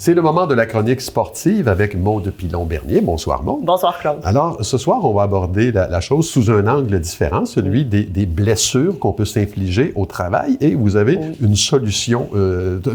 C'est le moment de la chronique sportive avec Maude Pilon-Bernier. Bonsoir, Maude. Bonsoir, Claude. Alors, ce soir, on va aborder la chose sous un angle différent, celui des blessures qu'on peut s'infliger au travail, et vous avez une solution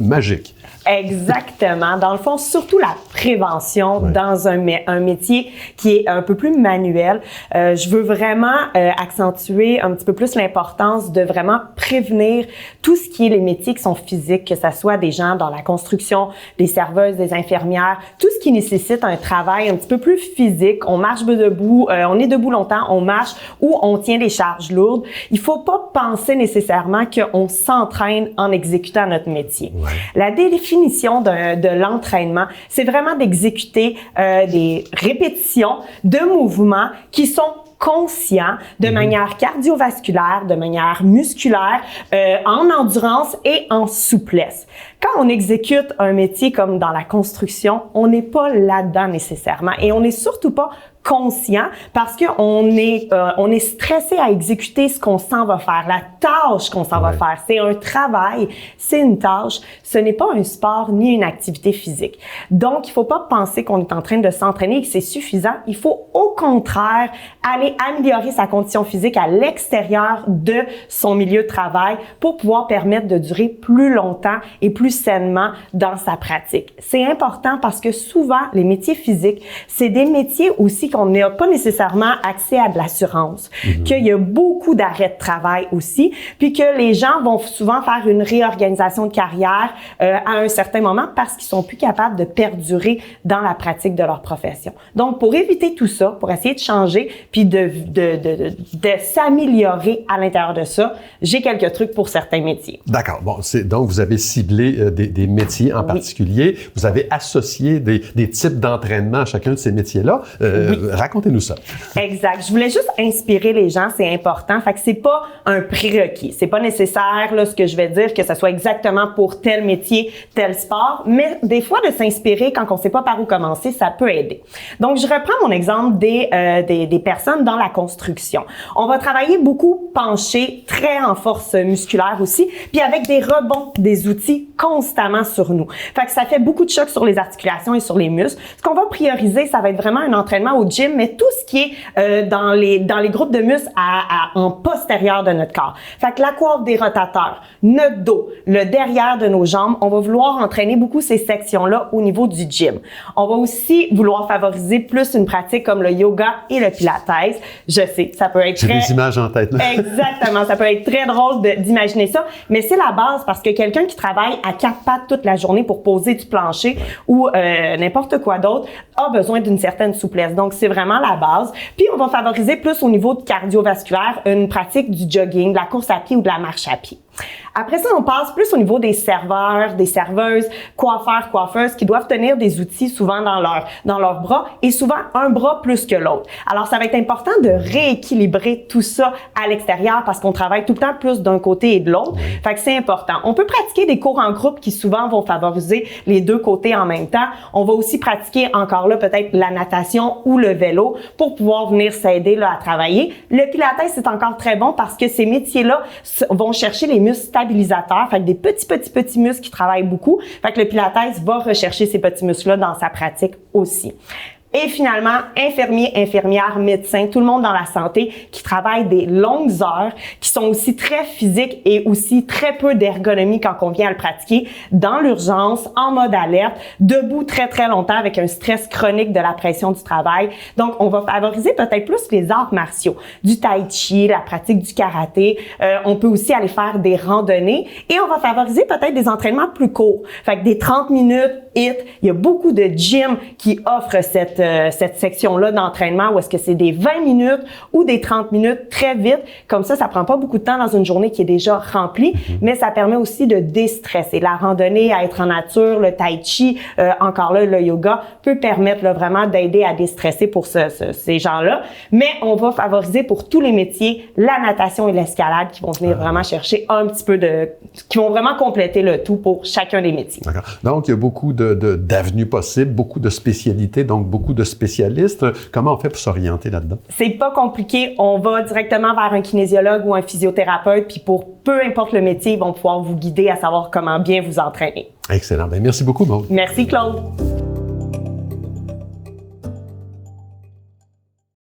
magique. Exactement. Dans le fond, surtout la prévention dans un métier qui est un peu plus manuel. Je veux vraiment accentuer un petit peu plus l'importance de vraiment prévenir tout ce qui est les métiers qui sont physiques, que ça soit des gens dans la construction, des serveuses, des infirmières, tout ce qui nécessite un travail un petit peu plus physique. On marche debout, on est debout longtemps, on marche ou on tient des charges lourdes. Il faut pas penser nécessairement qu'on s'entraîne en exécutant notre métier. Ouais. La définition de l'entraînement, c'est vraiment d'exécuter des répétitions de mouvements qui sont conscients de manière cardiovasculaire, de manière musculaire, en endurance et en souplesse. Quand on exécute un métier comme dans la construction, on n'est pas là-dedans nécessairement et on n'est surtout pas conscient parce que on est stressé à exécuter ce qu'on s'en va faire, la tâche qu'on s'en va faire. C'est un travail, c'est une tâche. Ce n'est pas un sport ni une activité physique. Donc, il faut pas penser qu'on est en train de s'entraîner et que c'est suffisant. Il faut au contraire aller améliorer sa condition physique à l'extérieur de son milieu de travail pour pouvoir permettre de durer plus longtemps et plus sainement dans sa pratique. C'est important parce que souvent, les métiers physiques, c'est des métiers aussi qu'on n'a pas nécessairement accès à de l'assurance, qu'il y a beaucoup d'arrêts de travail aussi, puis que les gens vont souvent faire une réorganisation de carrière à un certain moment parce qu'ils sont plus capables de perdurer dans la pratique de leur profession. Donc, pour éviter tout ça, pour essayer de changer, puis de s'améliorer à l'intérieur de ça, j'ai quelques trucs pour certains métiers. D'accord. Bon, donc vous avez ciblé des métiers en particulier. Vous avez associé des types d'entraînement à chacun de ces métiers-là. Racontez-nous ça. Exact. Je voulais juste inspirer les gens, c'est important. Fait que c'est pas un prérequis. C'est pas nécessaire, là, ce que je vais dire, que ça soit exactement pour tel métier, tel sport. Mais des fois, de s'inspirer quand on sait pas par où commencer, ça peut aider. Donc, je reprends mon exemple des personnes dans la construction. On va travailler beaucoup penché, très en force musculaire aussi, puis avec des rebonds, des outils constamment sur nous. Fait que ça fait beaucoup de chocs sur les articulations et sur les muscles. Ce qu'on va prioriser, ça va être vraiment un entraînement au gym, mais tout ce qui est dans les groupes de muscles en postérieur de notre corps. Fait que la coiffe des rotateurs, notre dos, le derrière de nos jambes, on va vouloir entraîner beaucoup ces sections-là au niveau du gym. On va aussi vouloir favoriser plus une pratique comme le yoga et le pilates. Je sais, ça peut être J'ai des images en tête. Là. Exactement, ça peut être très drôle d'imaginer ça, mais c'est la base parce que quelqu'un qui travaille à quatre pattes toute la journée pour poser du plancher ou n'importe quoi d'autre a besoin d'une certaine souplesse. Donc, c'est vraiment la base. Puis, on va favoriser plus au niveau de cardiovasculaire une pratique du jogging, de la course à pied ou de la marche à pied. Après ça, on passe plus au niveau des serveurs, des serveuses, coiffeurs, coiffeuses qui doivent tenir des outils souvent dans leurs bras et souvent un bras plus que l'autre. Alors, ça va être important de rééquilibrer tout ça à l'extérieur parce qu'on travaille tout le temps plus d'un côté et de l'autre. Fait que c'est important. On peut pratiquer des cours en groupe qui souvent vont favoriser les deux côtés en même temps. On va aussi pratiquer encore là peut-être la natation ou le vélo pour pouvoir venir s'aider là à travailler. Le pilates, c'est encore très bon parce que ces métiers-là vont chercher les muscles stabilisateurs, fait que des petits muscles qui travaillent beaucoup. Fait que le pilates va rechercher ces petits muscles-là dans sa pratique aussi. Et finalement, infirmiers, infirmières, médecins, tout le monde dans la santé qui travaille des longues heures, qui sont aussi très physiques et aussi très peu d'ergonomie quand on vient à le pratiquer dans l'urgence, en mode alerte, debout très, très longtemps avec un stress chronique de la pression du travail. Donc, on va favoriser peut-être plus les arts martiaux, du tai chi, la pratique du karaté. On peut aussi aller faire des randonnées et on va favoriser peut-être des entraînements plus courts. Fait que des 30 minutes, HIIT. Il y a beaucoup de gyms qui offrent cette section-là d'entraînement où est-ce que c'est des 20 minutes ou des 30 minutes très vite. Comme ça prend pas beaucoup de temps dans une journée qui est déjà remplie, mais ça permet aussi de déstresser. La randonnée, à être en nature, le tai chi, encore là, le yoga peut permettre là, vraiment d'aider à déstresser pour ces gens-là. Mais on va favoriser pour tous les métiers la natation et l'escalade qui vont venir vraiment chercher un petit peu qui vont vraiment compléter le tout pour chacun des métiers. D'accord. Donc, il y a beaucoup d'avenues possibles, beaucoup de spécialités, donc beaucoup beaucoup de spécialistes. Comment on fait pour s'orienter là-dedans? C'est pas compliqué. On va directement vers un kinésiologue ou un physiothérapeute, puis pour peu importe le métier, ils vont pouvoir vous guider à savoir comment bien vous entraîner. Excellent. Bien, merci beaucoup, Maude. Merci, Claude.